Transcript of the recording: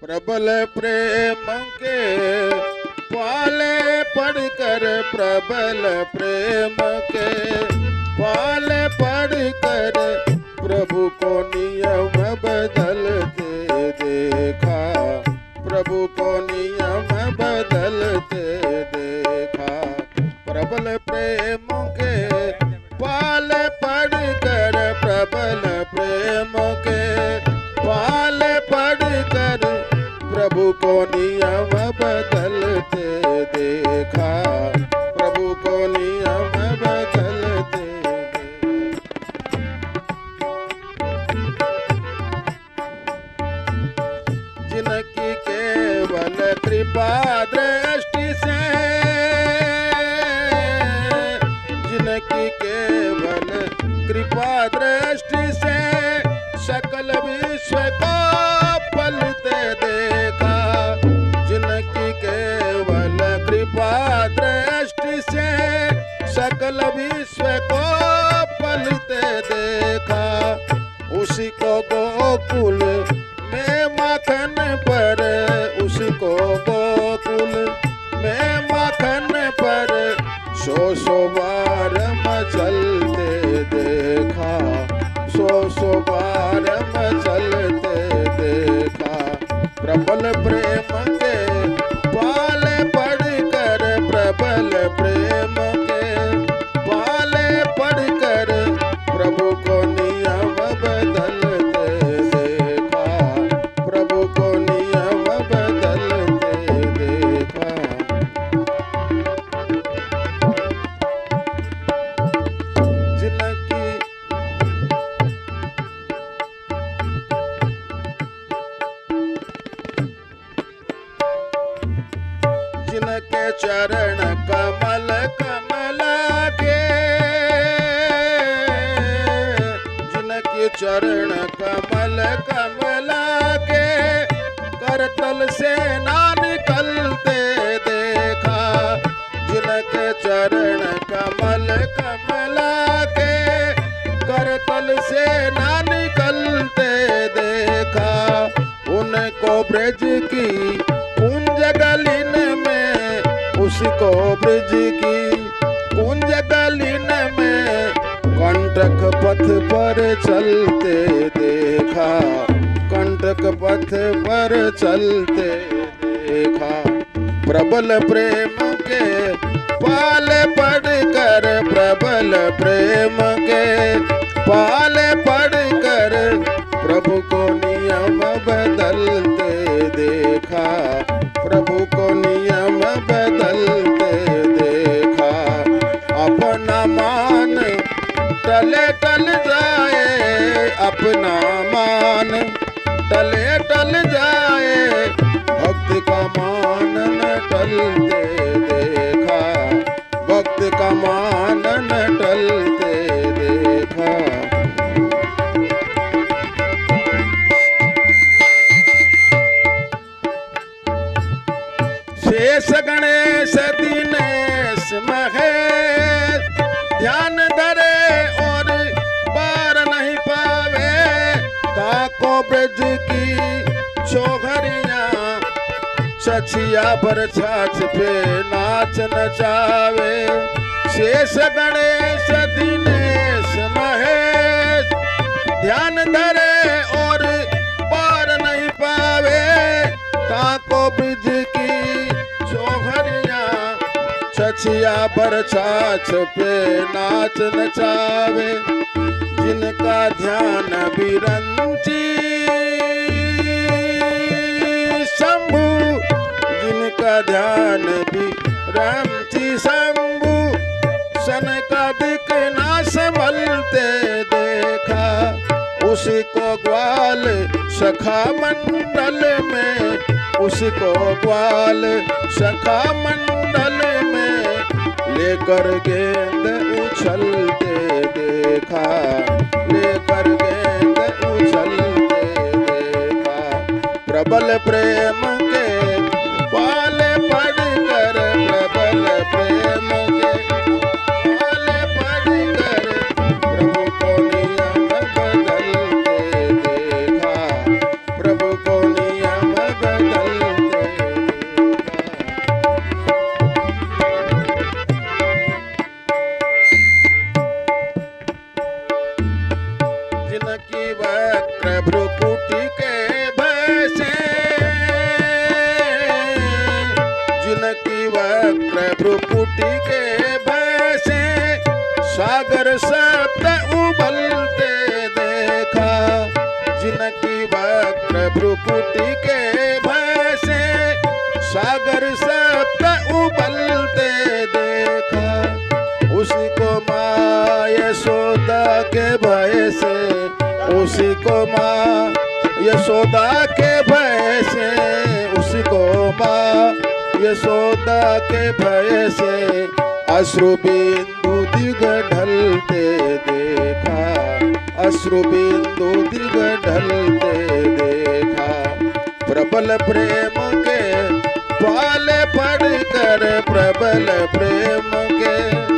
प्रबल प्रेम के पाले पढ़कर, प्रबल प्रेम के पाले पढ़कर प्रभु को नियम बदलते देखा, प्रभु को नियम बदलते देखा। प्रबल प्रेम के पाले पढ़कर, प्रबल प्रेम के पाले पढ़कर प्रभु को नियम बदलते देखा, प्रभु को नियम बदलते जिनकी केवल कृपा दृष्टि से, जिनकी केवल कृपा दृष्टि से सकल विश्व को पलते देखा, जिनकी केवल कृपा दृष्टि से सकल विश्व को पलते देखा। उसी को गोकुल में माखन पर, उसी को गोकुल में माखन पर सौ बार मचलते देखा, सौ बार मचलते देखा। प्रबल प्रेम के पाले पढ़कर, प्रबल प्रेम के पाले पढ़कर प्रभु को नियम बदलते देखा, प्रभु को नियम बदलते देखा। जिनकी जिनके चरण कमल कमल के, जिनके चरण कमल कमल के करतल से ना निकलते देखा, जिनके चरण कमल कमल के करतल से ना निकलते देखा। उनको ब्रज की कुंज गलिन में, उसको ब्रज की कुंज गलिन में कंटक पथ पर चलते देखा, कंटक पथ पर चलते देखा। प्रबल प्रेम के पाले पढ़कर, प्रबल प्रेम के पाले पढ़कर प्रभु को नियम बदलते देखा, प्रभु को नियम बदलते देखा। अपना मान टले टल जाए, अपना मान टले टल जाए, भक्त का मान न टलते देखा, भक्त का मान न टलते देखा। शेष गणेश दिनेश महेश ध्यान धरे और पार नहीं पावे, काको ब्रज की छोघरियां छछिया पर छाछ पे नाच नचावे। शेष गणेश दिनेश महेश ध्यान धरे और पार नहीं पावे, काको ब्रज की छछिया पर छाछ पे नाच नचावे। जिनका ध्यान बिरंची शंभु, जिनका ध्यान बिरंची शंभु सन का दिक ना संभलते देखा। उसी को ग्वाल सखा मंडल में, उसको ग्वाल सखा मंडल में लेकर गेंद उछलते देखा, लेकर गेंद उछलते देखा। प्रबल प्रेम के पाले पढ़कर, प्रबल प्रेम के पाले पढ़कर प्रभु को नियम बदलते देखा, प्रभु को नियम बदलते वक्र भ्रुकुटी के भय से, जिनकी वक्र भ्रुकुटी के भय से सागर सप्त उबलते देखा। जिनकी वक्र भ्रुकुटी के भय से सागर सप्त उबलते देखा। उसी को माँ यशोदा के भय से, उसी को माँ यशोदा के भय से, उसी को माँ यशोदा के भय से अश्रु बिंदु दीर्घ ढलते देखा। अश्रु बिंदु दीर्घ ढलते देखा। प्रबल प्रेम के पाले पढ़कर, प्रबल प्रेम के